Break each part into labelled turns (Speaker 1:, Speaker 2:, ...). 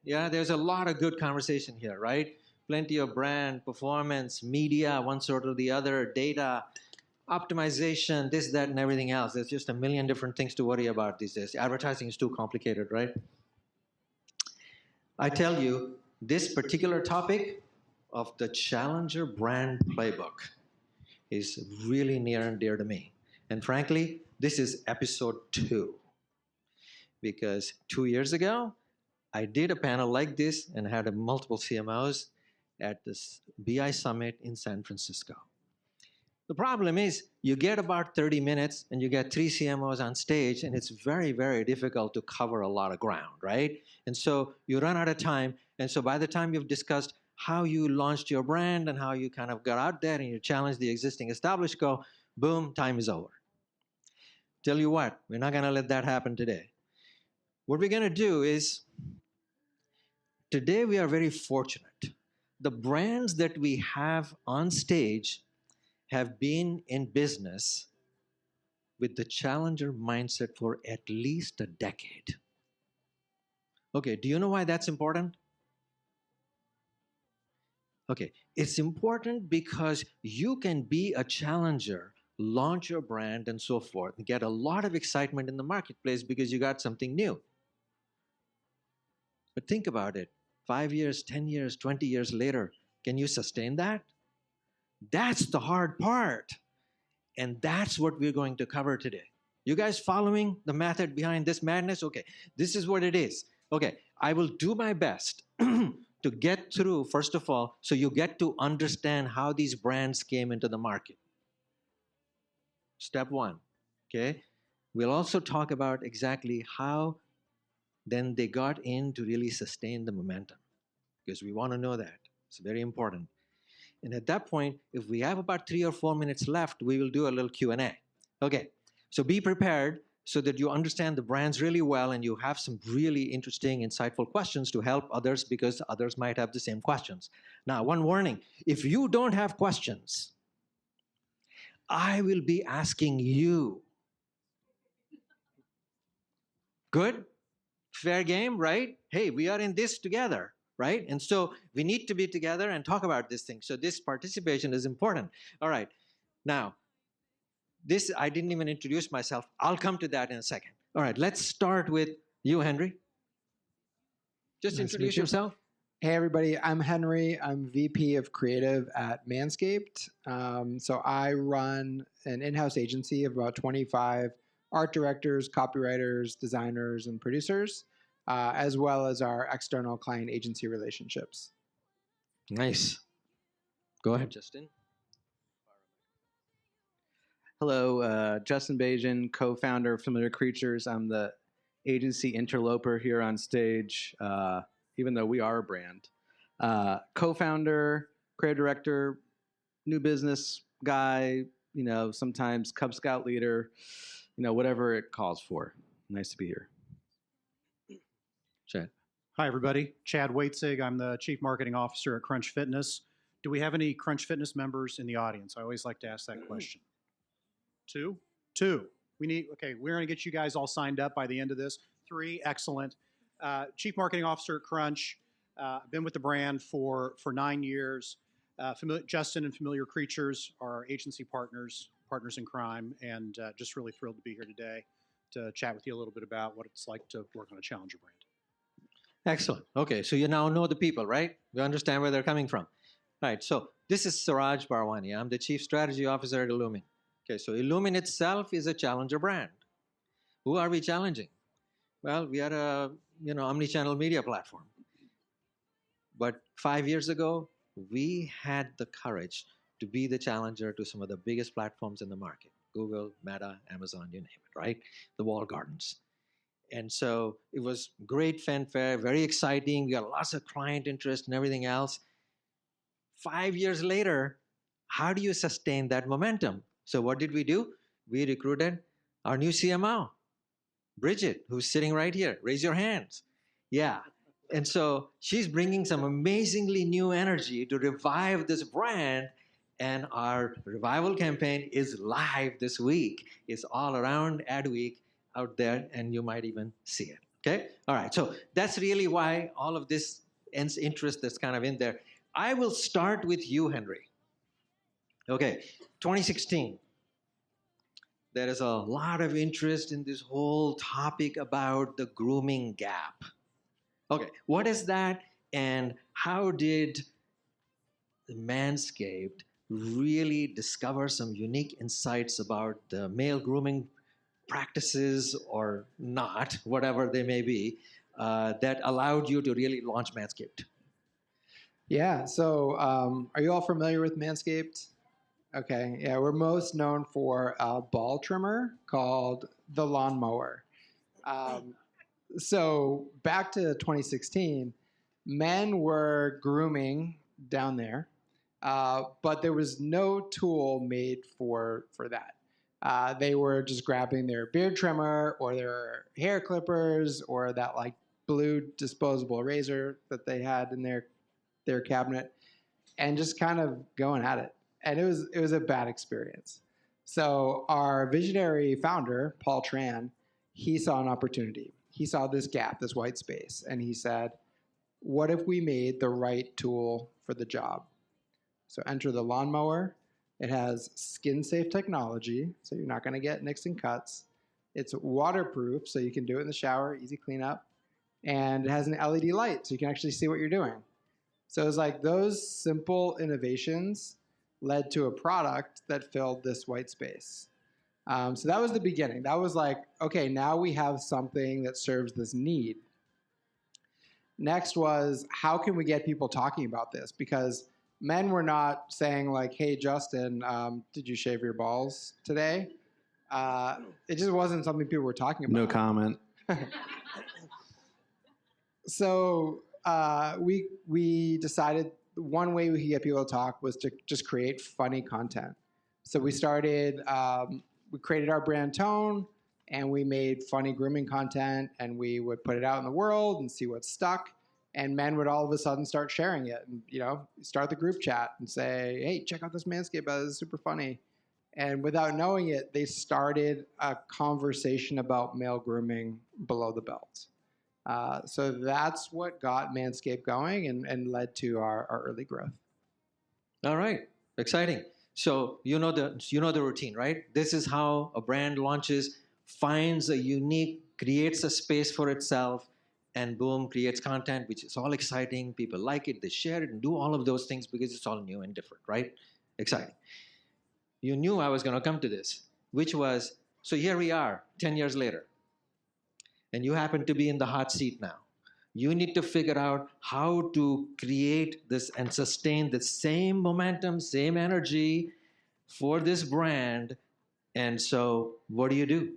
Speaker 1: Yeah, there's a lot of good conversation here, right? Plenty of brand, performance, media, one sort or the other, data, optimization, this, that, and everything else. There's just a million different things to worry about these days. Advertising is too complicated, right? I tell you, this particular topic of the Challenger brand playbook is really near and dear to me. And frankly, this is episode 2 because 2 years ago, I did a panel like this and had a multiple CMOs at this BI Summit in San Francisco. The problem is you get about 30 minutes and you get 3 CMOs on stage, and it's very, very difficult to cover a lot of ground, right? And so you run out of time. And so by the time you've discussed how you launched your brand and how you kind of got out there and you challenged the existing established go, boom, time is over. Tell you what, we're not going to let that happen today. What we're going to do is, today we are very fortunate. The brands that we have on stage have been in business with the challenger mindset for at least a decade. Okay, do you know why that's important? Okay, it's important because you can be a challenger, launch your brand and so forth, and get a lot of excitement in the marketplace because you got something new. But think about it, 5 years, 10 years, 20 years later, can you sustain that? That's the hard part. And that's what we're going to cover today. You guys following the method behind this madness? Okay, this is what it is. Okay, I will do my best to get through, first of all, so you get to understand how these brands came into the market. Step 1, okay? We'll also talk about exactly how then they got in to really sustain the momentum, because we want to know that. It's very important. And at that point, if we have about 3 or 4 minutes left, we will do a little Q&A. Okay, so be prepared so that you understand the brands really well and you have some really interesting, insightful questions to help others because others might have the same questions. Now, one warning, if you don't have questions, I will be asking you. Good? Fair game, right? Hey, we are in this together, right? And so we need to be together and talk about this thing. So this participation is important. All right. Now, this, I didn't even introduce myself. I'll come to that in a second. All right, let's start with you, Henry. Just
Speaker 2: Nice
Speaker 1: introduce yourself.
Speaker 2: Hey, everybody. I'm Henry. I'm VP of Creative at Manscaped. So I run an in-house agency of about 25 art directors, copywriters, designers, and producers, as well as our external client agency relationships.
Speaker 1: Nice. Go ahead, Justin.
Speaker 3: Hello, Justin Bajan, co-founder of Familiar Creatures. I'm the agency interloper here on stage, even though we are a brand. Co-founder, creative director, new business guy, you know, sometimes Cub Scout leader, you know, whatever it calls for. Nice to be here.
Speaker 1: Chad.
Speaker 4: Hi, everybody. Chad Waetzig. I'm the Chief Marketing Officer at Crunch Fitness. Do we have any Crunch Fitness members in the audience? I always like to ask that question. Two? We need, okay, we're going to get you guys all signed up by the end of this. 3, excellent. Chief Marketing Officer at Crunch. Been with the brand for 9 years. Justin and Familiar Creatures are our agency partners in crime, and just really thrilled to be here today to chat with you a little bit about what it's like to work on a challenger brand.
Speaker 1: Excellent. Okay, so you now know the people, right? You understand where they're coming from. All right, so this is Seraj Bharwani. I'm the Chief Strategy Officer at Illumin. Okay, so Illumin itself is a challenger brand. Who are we challenging? Well, we are a omni-channel media platform. But 5 years ago, we had the courage to be the challenger to some of the biggest platforms in the market. Google, Meta, Amazon, you name it, right? The walled gardens. And so it was great fanfare, very exciting. We got lots of client interest and everything else. 5 years later, how do you sustain that momentum? So what did we do? We recruited our new CMO, Bridget, who's sitting right here. Raise your hands. Yeah. And so she's bringing some amazingly new energy to revive this brand. And our revival campaign is live this week. It's all around Ad Week out there, and you might even see it. Okay? All right. So that's really why all of this interest that's kind of in there. I will start with you, Henry. Okay, 2016. There is a lot of interest in this whole topic about the grooming gap. Okay, what is that, and how did Manscaped really discover some unique insights about the male grooming practices or not, whatever they may be, that allowed you to really launch Manscaped?
Speaker 2: Yeah. So, are you all familiar with Manscaped? Okay. Yeah, we're most known for a ball trimmer called the lawnmower. Um, so back to 2016, men were grooming down there, but there was no tool made for that. They were just grabbing their beard trimmer or their hair clippers or that like blue disposable razor that they had in their cabinet and just kind of going at it. And it was a bad experience. So our visionary founder, Paul Tran, he saw an opportunity. He saw this gap, this white space, and he said, what if we made the right tool for the job? So enter the lawnmower. It has skin-safe technology, so you're not going to get nicks and cuts. It's waterproof, so you can do it in the shower, easy cleanup. And it has an LED light, so you can actually see what you're doing. So it's like those simple innovations led to a product that filled this white space. So that was the beginning. That was like, okay, now we have something that serves this need. Next was, how can we get people talking about this? Because men were not saying like, hey, Justin, did you shave your balls today? It just wasn't something people were talking about.
Speaker 3: No comment.
Speaker 2: So we decided one way we could get people to talk was to just create funny content. So we started, we created our brand tone, and we made funny grooming content, and we would put it out in the world and see what stuck. And men would all of a sudden start sharing it, and start the group chat and say, "Hey, check out this Manscaped. This is super funny." And without knowing it, they started a conversation about male grooming below the belt. So that's what got Manscaped going and led to our early growth.
Speaker 1: All right, exciting. So you know the routine, right? This is how a brand launches, finds a unique, creates a space for itself, and boom, creates content, which is all exciting. People like it, they share it, and do all of those things because it's all new and different, right? Exciting. You knew I was going to come to this, which was, so here we are, 10 years later, and you happen to be in the hot seat now. You need to figure out how to create this and sustain the same momentum, same energy for this brand. And so, what do you do?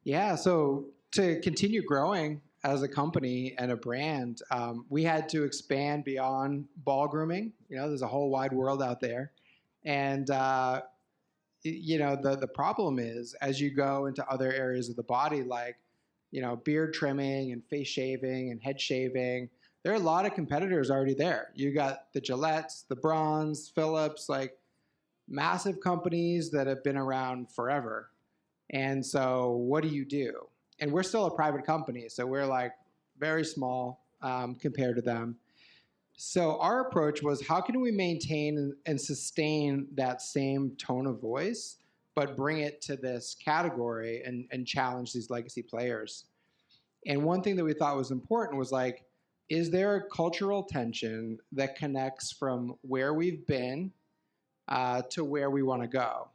Speaker 2: Yeah, so to continue growing as a company and a brand, we had to expand beyond ball grooming. There's a whole wide world out there. And, the problem is, as you go into other areas of the body, like, beard trimming and face shaving and head shaving, there are a lot of competitors already there. You got the Gillettes, the Bronze, Philips, like massive companies that have been around forever. And so what do you do? And we're still a private company, so we're like very small compared to them. So our approach was, how can we maintain and sustain that same tone of voice, but bring it to this category and challenge these legacy players? And one thing that we thought was important was like, is there a cultural tension that connects from where we've been to where we want to go?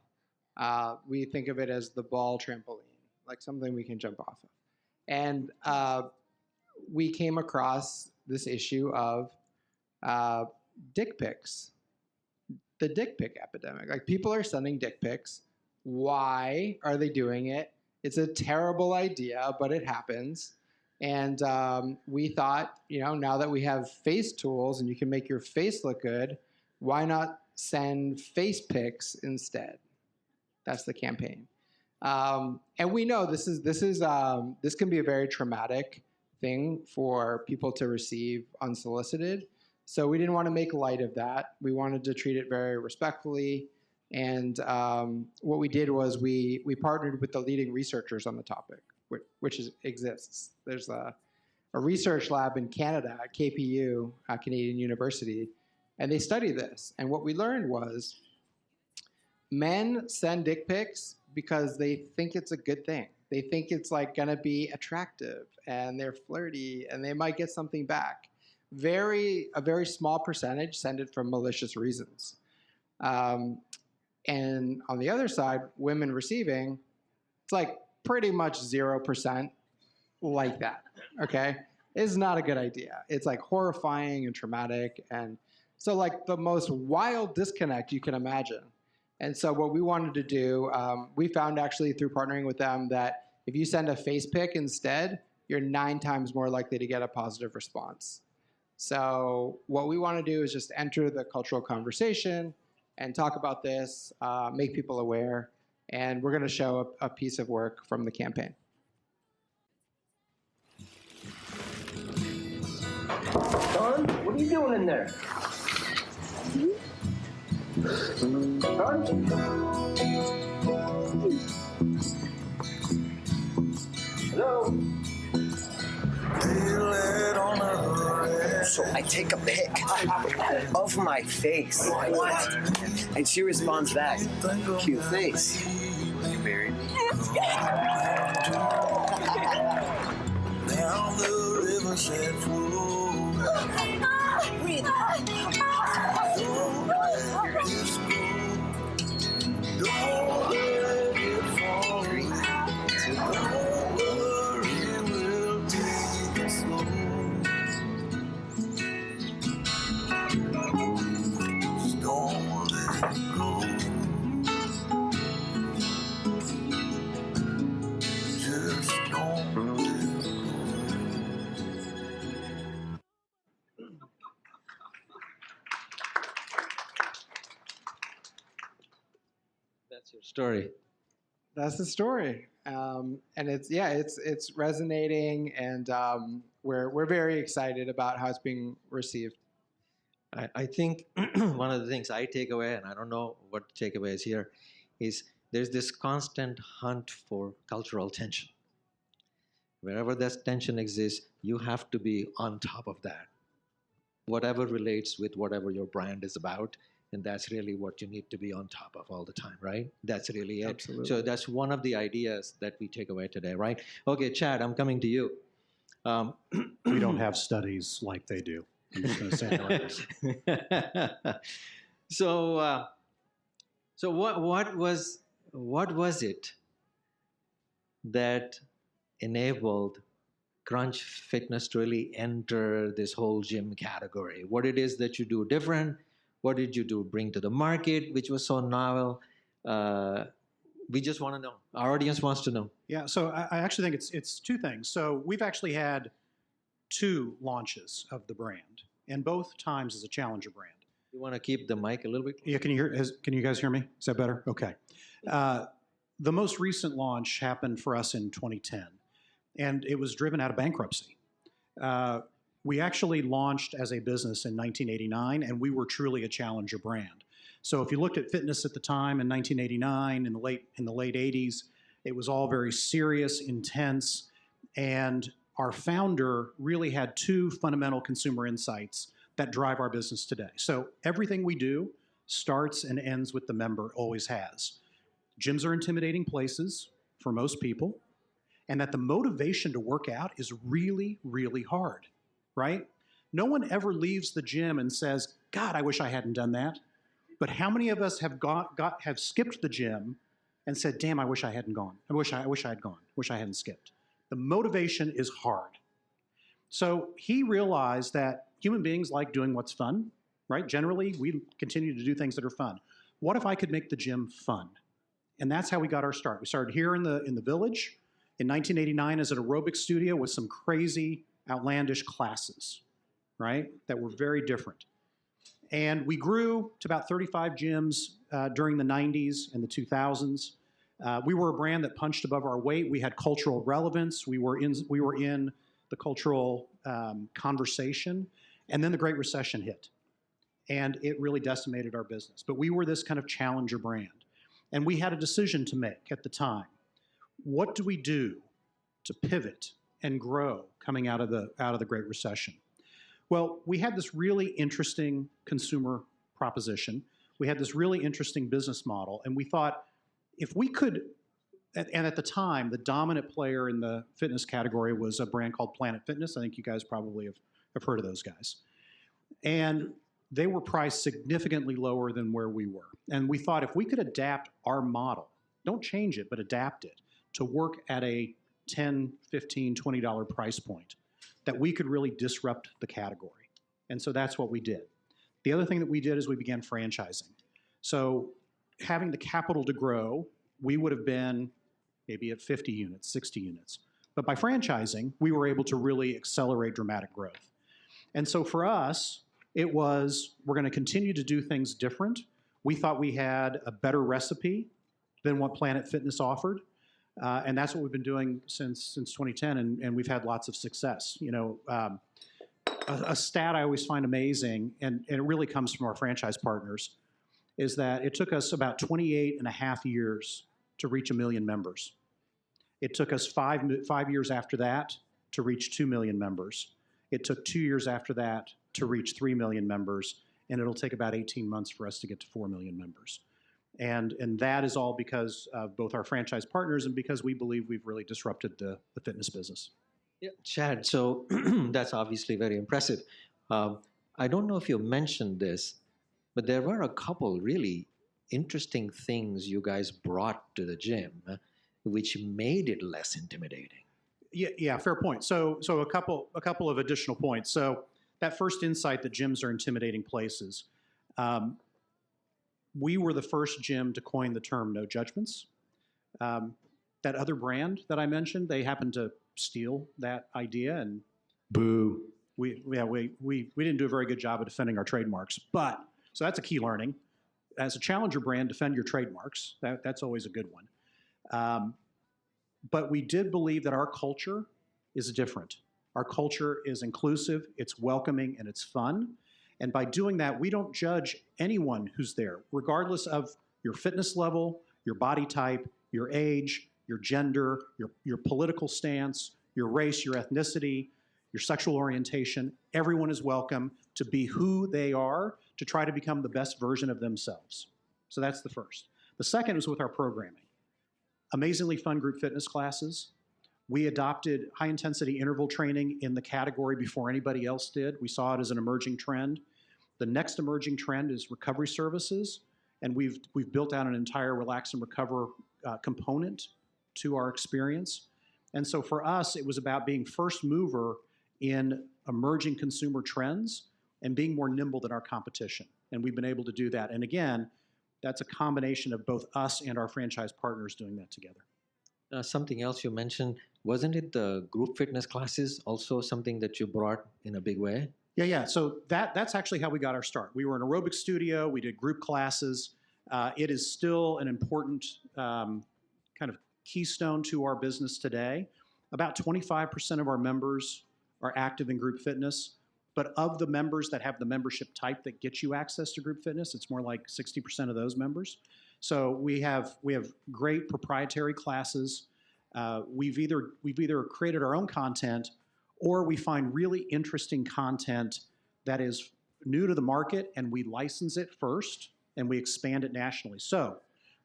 Speaker 2: We think of it as the ball trampoline, like something we can jump off of. And we came across this issue of dick pics, the dick pic epidemic. Like, people are sending dick pics. Why are they doing it? It's a terrible idea, but it happens. And we thought, now that we have face tools and you can make your face look good, why not send face pics instead? That's the campaign. And we know this can be a very traumatic thing for people to receive unsolicited. So we didn't want to make light of that. We wanted to treat it very respectfully. And what we did was we partnered with the leading researchers on the topic. exists. There's a research lab in Canada at KPU, Canadian University, and they study this. And what we learned was men send dick pics because they think it's a good thing. They think it's like gonna be attractive and they're flirty and they might get something back. A very small percentage send it for malicious reasons. And on the other side, women receiving, it's like pretty much 0% like that, okay? It's not a good idea. It's like horrifying and traumatic. And so like the most wild disconnect you can imagine. And so what we wanted to do, we found actually through partnering with them that if you send a face pic instead, you're 9 times more likely to get a positive response. So what we want to do is just enter the cultural conversation and talk about this, make people aware, and we're going to show a piece of work from the campaign.
Speaker 5: Son, what are you doing in there? Son? Hello?
Speaker 6: So I take a pic of my face. What? And she responds back, cute face. You married me?
Speaker 7: Down the riverside flow.
Speaker 6: Breathe.
Speaker 7: Don't let this go. Don't let it fall.
Speaker 6: 3, 2, 1.
Speaker 7: Don't worry, we'll take it slow. Just don't let it go. Just don't let it go.
Speaker 1: That's your story.
Speaker 2: That's the story, and it's resonating, and we're very excited about how it's being received.
Speaker 1: I think one of the things I take away, and I don't know what the takeaway is here, is there's this constant hunt for cultural tension. Wherever that tension exists, you have to be on top of that. Whatever relates with whatever your brand is about, and that's really what you need to be on top of all the time, right? That's really it.
Speaker 2: Absolutely.
Speaker 1: So that's one of the ideas that we take away today, right? Okay, Chad, I'm coming to you.
Speaker 4: We don't have studies like they do. I'm just going to say it like this.
Speaker 1: So what was it that enabled Crunch Fitness to really enter this whole gym category? What it is that you do different? What did you do bring to the market, which was so novel? We just want to know. Our audience wants to know.
Speaker 4: Yeah, so I actually think it's 2 things. So we've actually had 2 launches of the brand, and both times as a challenger brand.
Speaker 1: You want to keep the mic a little bit?
Speaker 4: Yeah, can you guys hear me? Is that better? Okay. The most recent launch happened for us in 2010, and it was driven out of bankruptcy. We actually launched as a business in 1989, and we were truly a challenger brand. So if you looked at fitness at the time in 1989, in the late 80s, it was all very serious, intense, and our founder really had 2 fundamental consumer insights that drive our business today. So everything we do starts and ends with the member, always has. Gyms are intimidating places for most people, and that the motivation to work out is really, really hard, right? No one ever leaves the gym and says, God, I wish I hadn't done that. But how many of us have have skipped the gym and said, damn, I wish I hadn't gone. I wish I had gone. Wish I hadn't skipped. The motivation is hard. So he realized that human beings like doing what's fun, right? Generally, we continue to do things that are fun. What if I could make the gym fun? And that's how we got our start. We started here in the village in 1989 as an aerobic studio with some crazy, outlandish classes, right? That were very different. And we grew to about 35 gyms during the 90s and the 2000s. We were a brand that punched above our weight. We had cultural relevance. We were in the cultural conversation. And then the Great Recession hit. And it really decimated our business. But we were this kind of challenger brand. And we had a decision to make at the time. What do we do to pivot and grow coming out of the Great Recession? Well, we had this really interesting consumer proposition. We had this really interesting business model, and we thought if we could, and at the time, the dominant player in the fitness category was a brand called Planet Fitness. I think you guys probably have heard of those guys. And they were priced significantly lower than where we were. And we thought if we could adapt our model, don't change it, but adapt it to work at a $10, $15, $20 price point, that we could really disrupt the category. And so that's what we did. The other thing that we did is we began franchising. So having the capital to grow, we would have been maybe at 50 units, 60 units. But by franchising, we were able to really accelerate dramatic growth. And so for us, it was, we're going to continue to do things different. We thought we had a better recipe than what Planet Fitness offered. And that's what we've been doing since 2010, and we've had lots of success. You know, a stat I always find amazing, and it really comes from our franchise partners, is that it took us about 28 and a half years to reach 1 million members. It took us 5 years after that to reach 2 million members. It took 2 years after that to reach 3 million members, and it'll take about 18 months for us to get to 4 million members. And that is all because of both our franchise partners and because we believe we've really disrupted the fitness business.
Speaker 1: Yeah, Chad, so that's obviously very impressive. I don't know if you mentioned this, but there were a couple really interesting things you guys brought to the gym, which made it less intimidating.
Speaker 4: Yeah, fair point. So a couple of additional points. So that first insight that gyms are intimidating places. We were the first gym to coin the term "no judgments." That other brand that I mentioned, they happened to steal that idea, and boo. We didn't do a very good job of defending our trademarks. But so that's a key learning. As a challenger brand, defend your trademarks. That's always a good one. But we did believe that our culture is different. Our culture is inclusive, it's welcoming, and it's fun. And by doing that, we don't judge anyone who's there, regardless of your fitness level, your body type, your age, your gender, your political stance, your race, your ethnicity, your sexual orientation. Everyone is welcome to be who they are, to try to become the best version of themselves. So that's the first. The second is with our programming. Amazingly fun group fitness classes. We adopted high-intensity interval training in the category before anybody else did. We saw it as an emerging trend. The next emerging trend is recovery services, and we've built out an entire relax and recover component to our experience. And so for us, it was about being first mover in emerging consumer trends and being more nimble than our competition. And we've been able to do that. And again, that's a combination of both us and our franchise partners doing that together.
Speaker 1: Something else you mentioned, wasn't it the group fitness classes also something that you brought in a big way?
Speaker 4: Yeah. So that's actually how we got our start. We were an aerobic studio. We did group classes. It is still an important kind of keystone to our business today. About 25% of our members are active in group fitness. But of the members that have the membership type that gets you access to group fitness, it's more like 60% of those members. So we have great proprietary classes. We've either created our own content, or we find really interesting content that is new to the market, and we license it first, and we expand it nationally. So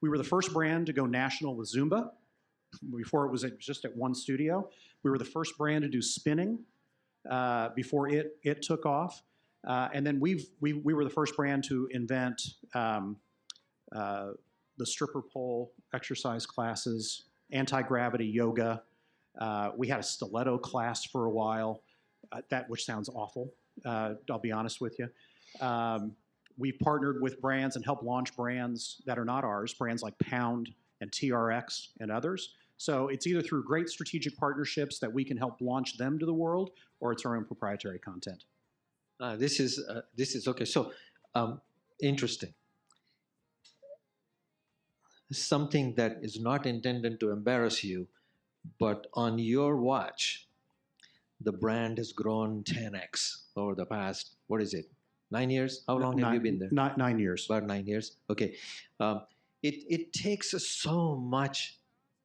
Speaker 4: we were the first brand to go national with Zumba. Before it was just at one studio. We were the first brand to do spinning before it took off. And then we were the first brand to invent the stripper pole exercise classes, anti-gravity yoga. We had a stiletto class for a while, which sounds awful. I'll be honest with you. We've partnered with brands and helped launch brands that are not ours, brands like Pound and TRX and others. So it's either through great strategic partnerships that we can help launch them to the world, or it's our own proprietary content.
Speaker 1: This is okay. So interesting. Something that is not intended to embarrass you, but on your watch, the brand has grown 10x over the past, 9 years? How long have you been there?
Speaker 4: 9 years.
Speaker 1: About 9 years. Okay. It takes so much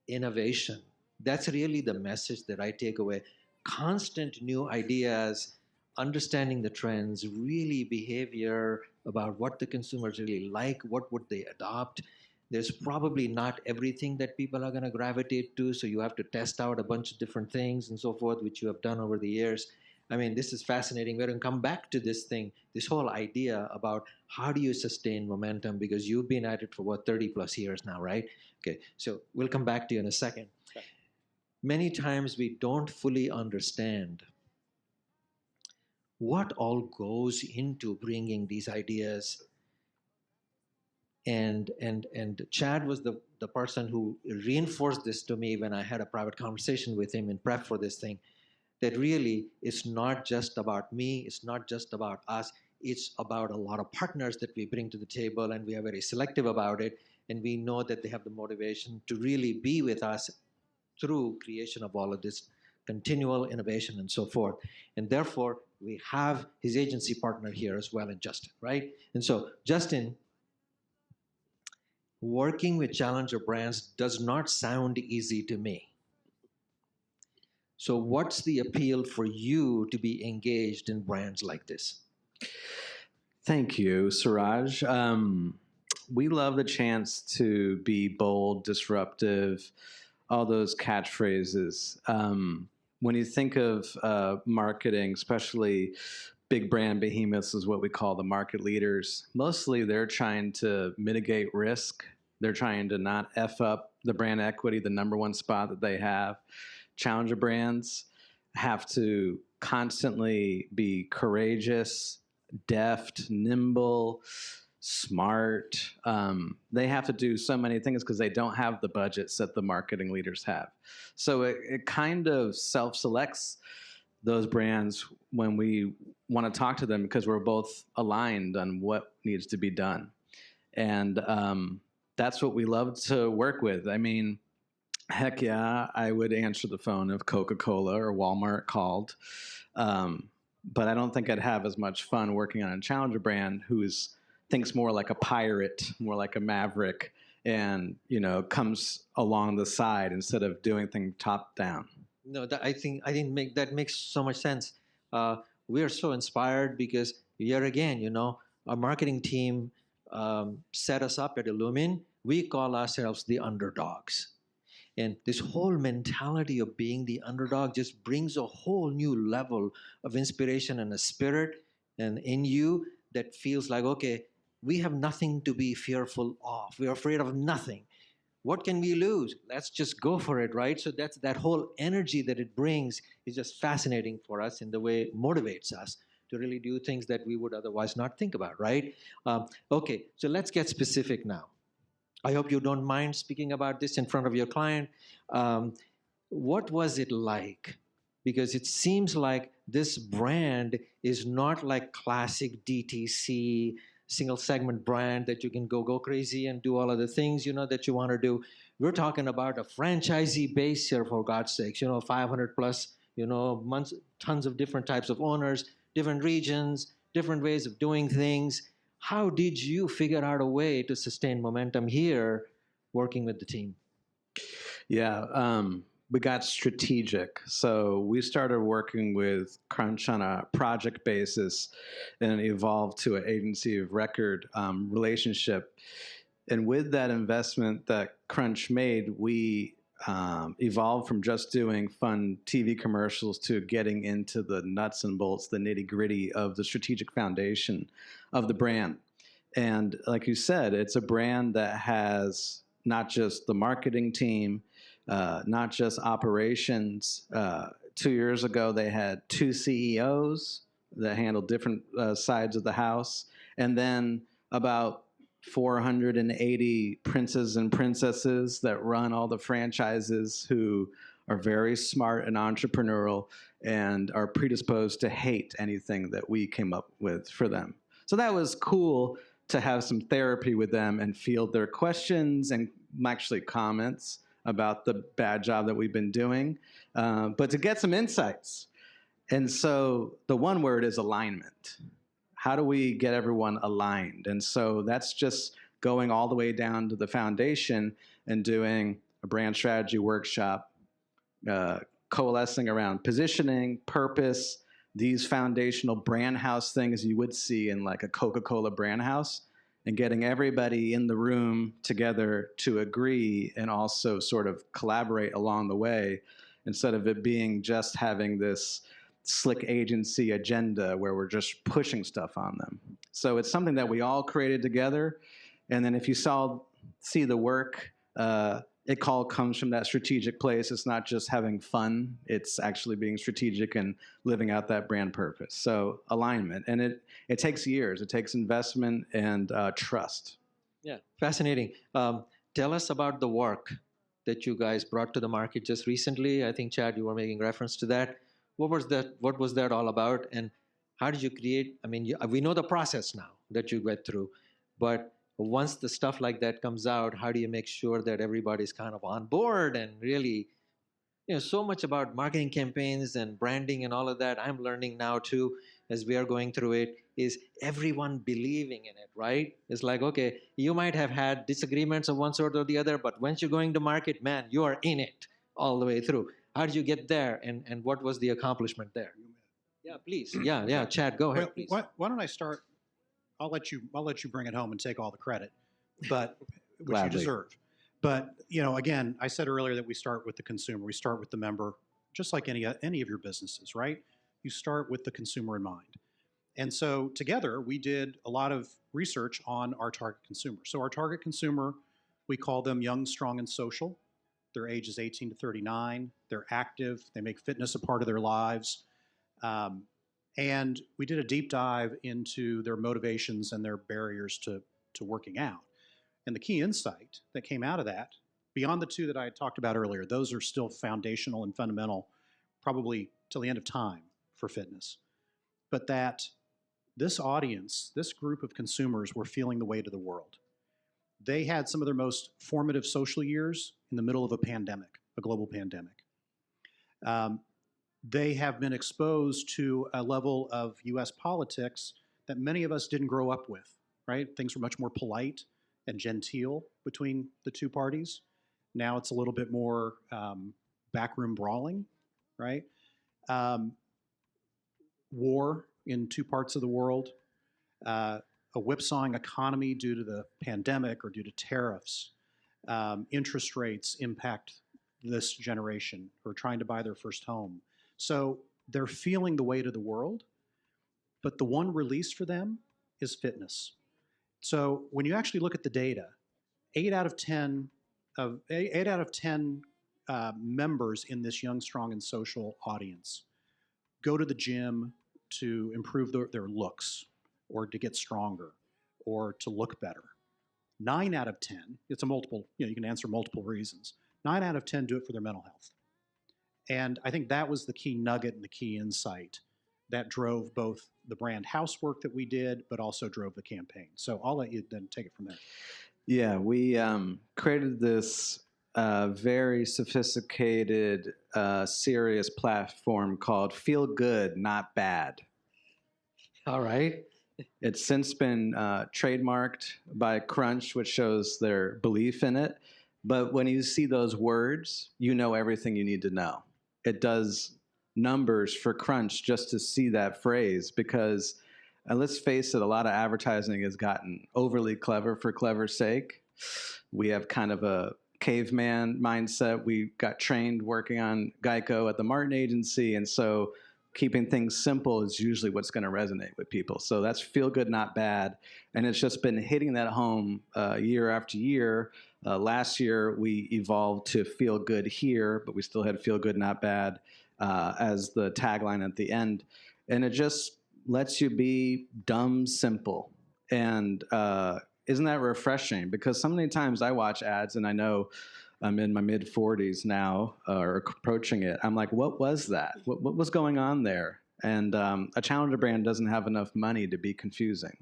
Speaker 1: innovation That's really the message that I take away. Constant new ideas, understanding the trends, really behavior about what the consumers really like, what would they adopt. There's probably not everything that people are going to gravitate to, so you have to test out a bunch of different things and so forth, which you have done over the years. I mean, this is fascinating. We're going to come back to this thing, this whole idea about how do you sustain momentum, because you've been at it for what, 30 plus years now, right? Okay, so we'll come back to you in a second. Many times we don't fully understand what all goes into bringing these ideas. And Chad was the person who reinforced this to me when I had a private conversation with him in prep for this thing, that really it's not just about me, it's not just about us, it's about a lot of partners that we bring to the table, and we are very selective about it, and we know that they have the motivation to really be with us through creation of all of this continual innovation and so forth. And therefore, we have his agency partner here as well in Justin, right? And so, Justin, working with challenger brands does not sound easy to me. So what's the appeal for you to be engaged in brands like this?
Speaker 3: Thank you, Seraj. We love the chance to be bold, disruptive, all those catchphrases. When you think of marketing, especially big brand behemoths is what we call the market leaders, mostly they're trying to mitigate risk. They're trying to not F up the brand equity, the number one spot that they have. Challenger brands have to constantly be courageous, deft, nimble, smart. They have to do so many things because they don't have the budgets that the marketing leaders have. So it kind of self-selects those brands when we want to talk to them, because we're both aligned on what needs to be done. And that's what we love to work with. I mean, heck yeah, I would answer the phone if Coca-Cola or Walmart called. But I don't think I'd have as much fun working on a challenger brand thinks more like a pirate, more like a maverick, and comes along the side instead of doing things top down.
Speaker 1: No, I think that makes so much sense. We are so inspired because here again, our marketing team set us up at Illumin. We call ourselves the underdogs. And this whole mentality of being the underdog just brings a whole new level of inspiration and a spirit and in you that feels like, okay, we have nothing to be fearful of. We're afraid of nothing. What can we lose? Let's just go for it, right? So that whole energy that it brings is just fascinating for us in the way it motivates us to really do things that we would otherwise not think about, right? Okay, so let's get specific now. I hope you don't mind speaking about this in front of your client. What was it like? Because it seems like this brand is not like classic DTC single segment brand that you can go crazy and do all of the things that you want to do. We're talking about a franchisee base here, for God's sakes. 500 plus months, tons of different types of owners, different regions, different ways of doing things. How did you figure out a way to sustain momentum here working with the team?
Speaker 3: Yeah, we got strategic. So we started working with Crunch on a project basis, and it evolved to an agency of record relationship. And with that investment that Crunch made, we evolved from just doing fun TV commercials to getting into the nuts and bolts, the nitty gritty of the strategic foundation of the brand. And like you said, it's a brand that has not just the marketing team, not just operations. 2 years ago, they had 2 CEOs that handled different sides of the house, and then about 480 princes and princesses that run all the franchises who are very smart and entrepreneurial and are predisposed to hate anything that we came up with for them. So that was cool to have some therapy with them and field their questions and actually comments about the bad job that we've been doing, but to get some insights. And so the one word is alignment. How do we get everyone aligned? And so that's just going all the way down to the foundation and doing a brand strategy workshop, coalescing around positioning, purpose, these foundational brand house things you would see in like a Coca-Cola brand house, and getting everybody in the room together to agree and also sort of collaborate along the way, instead of it being just having this slick agency agenda where we're just pushing stuff on them. So it's something that we all created together. And then if you see the work, it all comes from that strategic place. It's not just having fun. It's actually being strategic and living out that brand purpose. So alignment. And it takes years. It takes investment and trust.
Speaker 1: Yeah, fascinating. Tell us about the work that you guys brought to the market just recently. I think, Chad, you were making reference to that. What was that all about? And how did you create? I mean, we know the process now that you went through, but once the stuff like that comes out, how do you make sure that everybody's kind of on board and really, so much about marketing campaigns and branding and all of that. I'm learning now too, as we are going through it, is everyone believing in it, right? It's like, okay, you might have had disagreements of one sort or the other, but once you're going to market, man, you are in it all the way through. How did you get there, and what was the accomplishment there? Yeah, please. Yeah, Chad, go ahead, please.
Speaker 4: Why don't I start? I'll let you bring it home and take all the credit, but which
Speaker 3: Gladly.
Speaker 4: you deserve. But again, I said earlier that we start with the consumer. We start with the member, just like any of your businesses, right? You start with the consumer in mind. And so together, we did a lot of research on our target consumer. So our target consumer, we call them young, strong, and social. Their age is 18 to 39. They're active. They make fitness a part of their lives. And we did a deep dive into their motivations and their barriers to working out. And the key insight that came out of that, beyond the two that I talked about earlier, those are still foundational and fundamental, probably till the end of time for fitness. But that this audience, this group of consumers were feeling the weight of the world. They had some of their most formative social years in the middle of a pandemic, a global pandemic. They have been exposed to a level of US politics that many of us didn't grow up with, right? Things were much more polite and genteel between the two parties. Now it's a little bit more backroom brawling, right? War in two parts of the world, a whipsawing economy due to the pandemic or due to tariffs. Interest rates impact this generation who are trying to buy their first home. So they're feeling the weight of the world, but the one release for them is fitness. So when you actually look at the data, 8 out of 10 members in this young, strong, and social audience go to the gym to improve their looks, or to get stronger, or to look better. 9 out of 10, it's a multiple, you can answer multiple reasons. 9 out of 10 do it for their mental health. And I think that was the key nugget and the key insight that drove both the brand house work that we did, but also drove the campaign. So I'll let you then take it from there.
Speaker 3: Yeah, we created this very sophisticated, serious platform called Feel Good, Not Bad.
Speaker 1: All right.
Speaker 3: It's since been trademarked by Crunch, which shows their belief in it. But when you see those words, you know everything you need to know. It does numbers for Crunch just to see that phrase, because let's face it, a lot of advertising has gotten overly clever for clever's sake. We have kind of a caveman mindset. We got trained working on Geico at the Martin Agency, and so keeping things simple is usually what's going to resonate with people. So that's Feel Good, Not Bad. And it's just been hitting that home year after year. Last year, we evolved to Feel Good Here, but we still had Feel Good, Not Bad as the tagline at the end. And it just lets you be dumb simple. And isn't that refreshing? Because so many times I watch ads, and I know I'm in my mid-40s now, or approaching it. I'm like, what was that? What was going on there? And a challenger brand doesn't have enough money to be confusing.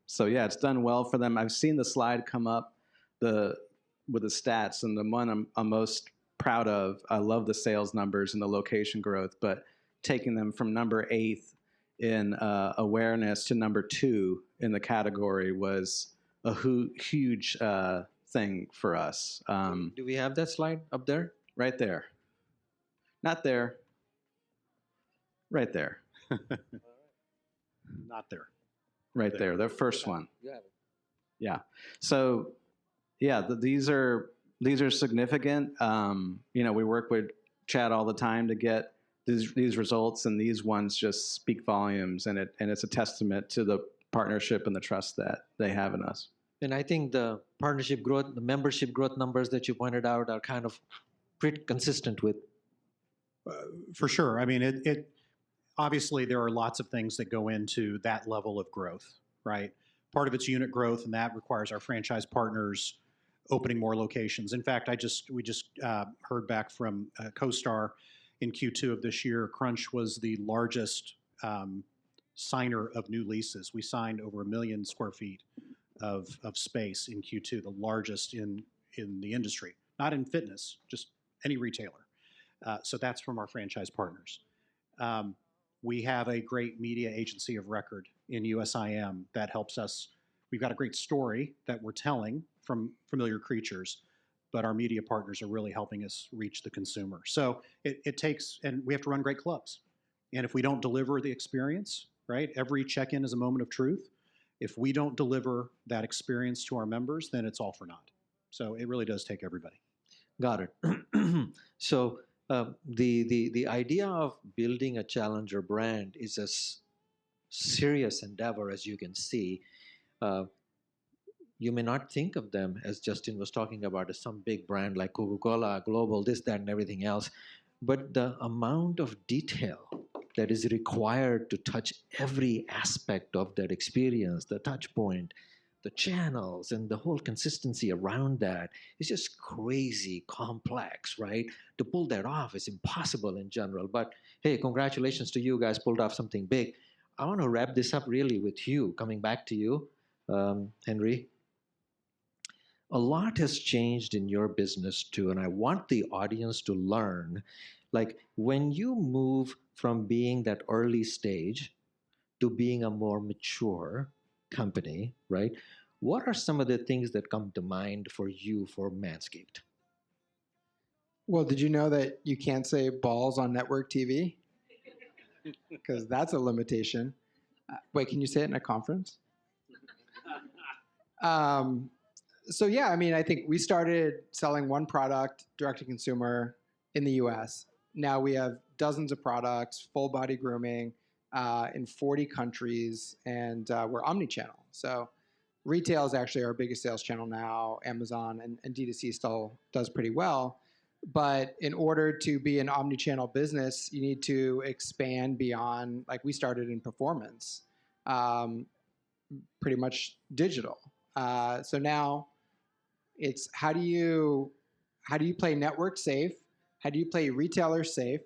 Speaker 3: So yeah, it's done well for them. I've seen the slide come up with the stats, and the one I'm most proud of, I love the sales numbers and the location growth, but taking them from number 8 in awareness to number 2 in the category was a huge thing for us.
Speaker 1: Do we have that slide up there?
Speaker 3: Right there. Not there. Right there.
Speaker 4: Not there.
Speaker 3: Right there. The first one. Yeah. So, yeah, these are significant. We work with Chad all the time to get these results, and these ones just speak volumes, and it's a testament to the partnership and the trust that they have in us.
Speaker 1: And I think the partnership growth, the membership growth numbers that you pointed out are kind of pretty consistent with.
Speaker 4: For sure. I mean, it obviously there are lots of things that go into that level of growth, right? Part of it's unit growth, and that requires our franchise partners opening more locations. In fact, we just heard back from CoStar in Q2 of this year. Crunch was the largest signer of new leases. We signed over 1 million square feet of space in Q2, the largest in the industry, not in fitness, just any retailer. So that's from our franchise partners. We have a great media agency of record in USIM that helps us. We've got a great story that we're telling from Familiar Creatures, but our media partners are really helping us reach the consumer. So it takes, and we have to run great clubs. And if we don't deliver the experience, right, every check-in is a moment of truth. If we don't deliver that experience to our members, then it's all for naught. So it really does take everybody.
Speaker 1: Got it. So the idea of building a challenger brand is a serious endeavor, as you can see. You may not think of them, as Justin was talking about, as some big brand like Coca-Cola, Global, this, that, and everything else. But the amount of detail that is required to touch every aspect of that experience, the touch point, the channels, and the whole consistency around that is just crazy complex, right? To pull that off is impossible in general. But hey, congratulations to you guys, pulled off something big. I want to wrap this up really with you, coming back to you, Henry. A lot has changed in your business too, and I want the audience to learn, like when you move from being that early stage to being a more mature company, right? What are some of the things that come to mind for you for Manscaped?
Speaker 2: Well, did you know that you can't say balls on network TV? Because that's a limitation. Wait, can you say it in a conference? So yeah, I mean, I think we started selling one product direct to consumer in the US. Now we have dozens of products, full body grooming in 40 countries, and we're omni-channel. So retail is actually our biggest sales channel now. Amazon and D2C still does pretty well. But in order to be an omni-channel business, you need to expand beyond, like we started in performance, pretty much digital. So now it's how do you play network safe? How do you play retailer safe,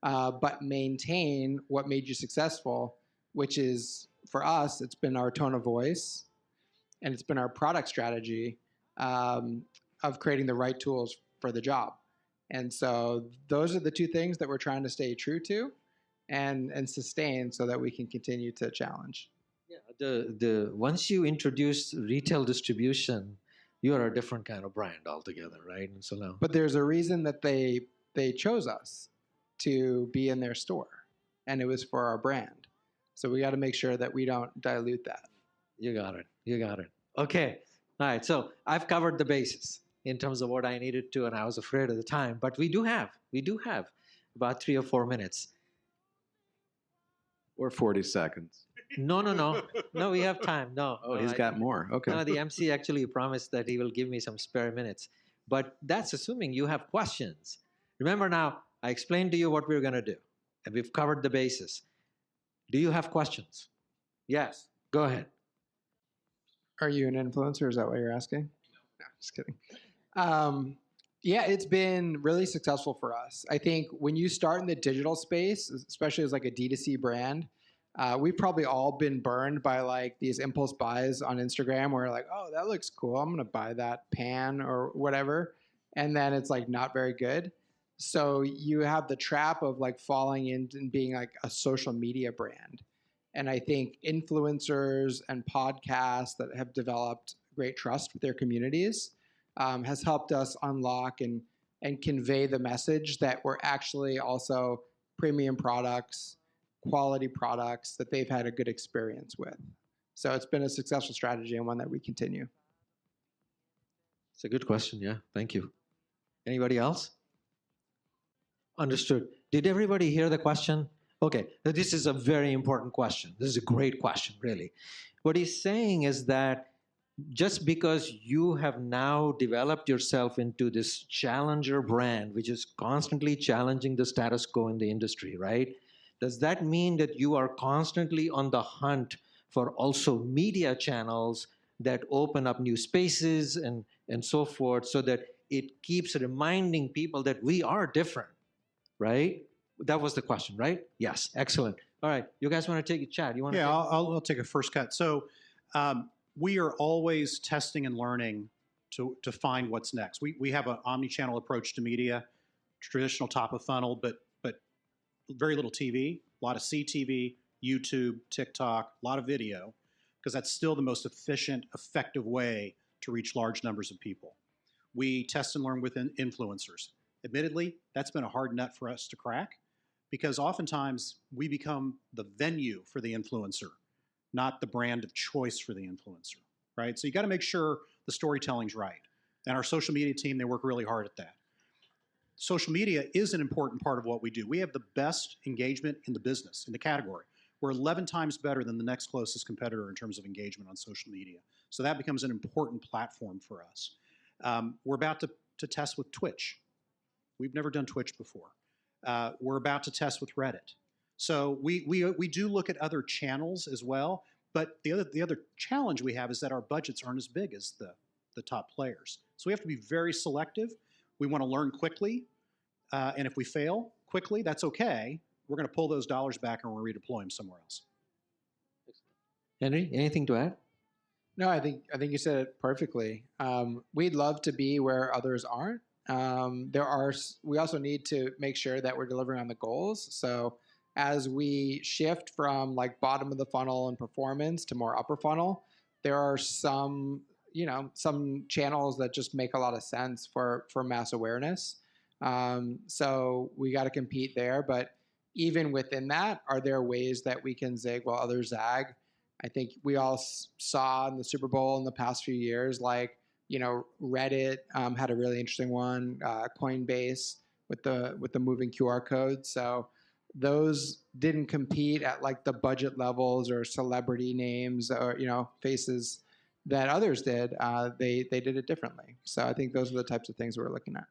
Speaker 2: but maintain what made you successful, which is, for us, it's been our tone of voice, and it's been our product strategy of creating the right tools for the job. And so those are the two things that we're trying to stay true to and sustain so that we can continue to challenge.
Speaker 1: Yeah, the once you introduce retail distribution, you are a different kind of brand altogether, right? And so now,
Speaker 2: But there's a reason that they chose us to be in their store, and it was for our brand. So we got to make sure that we don't dilute that.
Speaker 1: you got it. You got it. Okay. All right. So I've covered the bases in terms of what I needed to, and I was afraid of the time. But we do have about 3 or 4 minutes.
Speaker 3: Or 40 seconds.
Speaker 1: No, we have time. No.
Speaker 3: Oh,
Speaker 1: no,
Speaker 3: he's got more. Okay.
Speaker 1: No, the MC actually promised that he will give me some spare minutes. But that's assuming you have questions. Remember now, I explained to you what we're going to do, and we've covered the bases. Do you have questions? Yes. Go ahead.
Speaker 2: Are you an influencer? Is that what you're asking? No, just kidding. Yeah, it's been really successful for us. I think when you start in the digital space, especially as like a D2C brand, we've probably all been burned by like these impulse buys on Instagram where like, oh, that looks cool. I'm going to buy that pan or whatever. And then it's like not very good. So you have the trap of like falling into and being like a social media brand. And I think influencers and podcasts that have developed great trust with their communities has helped us unlock and and convey the message that we're actually also premium products, quality products that they've had a good experience with. So it's been a successful strategy and one that we continue.
Speaker 1: It's a good question. Yeah, thank you. Anybody else? Understood. Did everybody hear the question? Okay, this is a very important question. This is a great question, really. What he's saying is that just because you have now developed yourself into this challenger brand, which is constantly challenging the status quo in the industry, right? Does that mean that you are constantly on the hunt for also media channels that open up new spaces and so forth, so that it keeps reminding people that we are different, right? That was the question, right? Yes, excellent. All right, you guys want to take it, Chad? You want to?
Speaker 4: Yeah, I'll take a first cut. So we are always testing and learning to find what's next. We have an omni-channel approach to media, traditional top of funnel, but very little TV, a lot of CTV, YouTube, TikTok, a lot of video, because that's still the most efficient, effective way to reach large numbers of people. We test and learn with influencers. Admittedly, that's been a hard nut for us to crack, because oftentimes we become the venue for the influencer, not the brand of choice for the influencer, right? So you got to make sure the storytelling's right. And our social media team, they work really hard at that. Social media is an important part of what we do. We have the best engagement in the business, in the category. We're 11 times better than the next closest competitor in terms of engagement on social media. So that becomes an important platform for us. We're about to test with Twitch. We've never done Twitch before. We're about to test with Reddit. So we do look at other channels as well, but the other challenge we have is that our budgets aren't as big as the top players. So we have to be very selective. We want to learn quickly, and if we fail quickly, that's okay. We're going to pull those dollars back and we're going to redeploy them somewhere else.
Speaker 1: Henry, anything to add?
Speaker 2: No, I think you said it perfectly. We'd love to be where others aren't. We also need to make sure that we're delivering on the goals. So as we shift from like bottom of the funnel and performance to more upper funnel, there are some channels that just make a lot of sense for mass awareness. So we got to compete there. But even within that, are there ways that we can zig while others zag? I think we all saw in the Super Bowl in the past few years, like, Reddit had a really interesting one, Coinbase with the moving QR code. So those didn't compete at like the budget levels or celebrity names or, faces that others did. They did it differently. So I think those are the types of things we're looking at.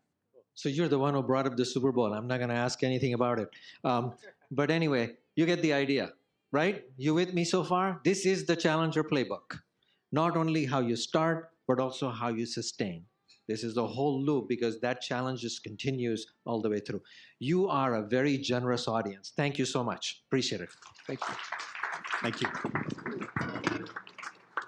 Speaker 1: So you're the one who brought up the Super Bowl. I'm not going to ask anything about it. But anyway, you get the idea, right? You with me so far? This is the Challenger Playbook. Not only how you start, but also how you sustain. This is the whole loop, because that challenge just continues all the way through. You are a very generous audience. Thank you so much. Appreciate it.
Speaker 2: Thank you.
Speaker 4: Thank you.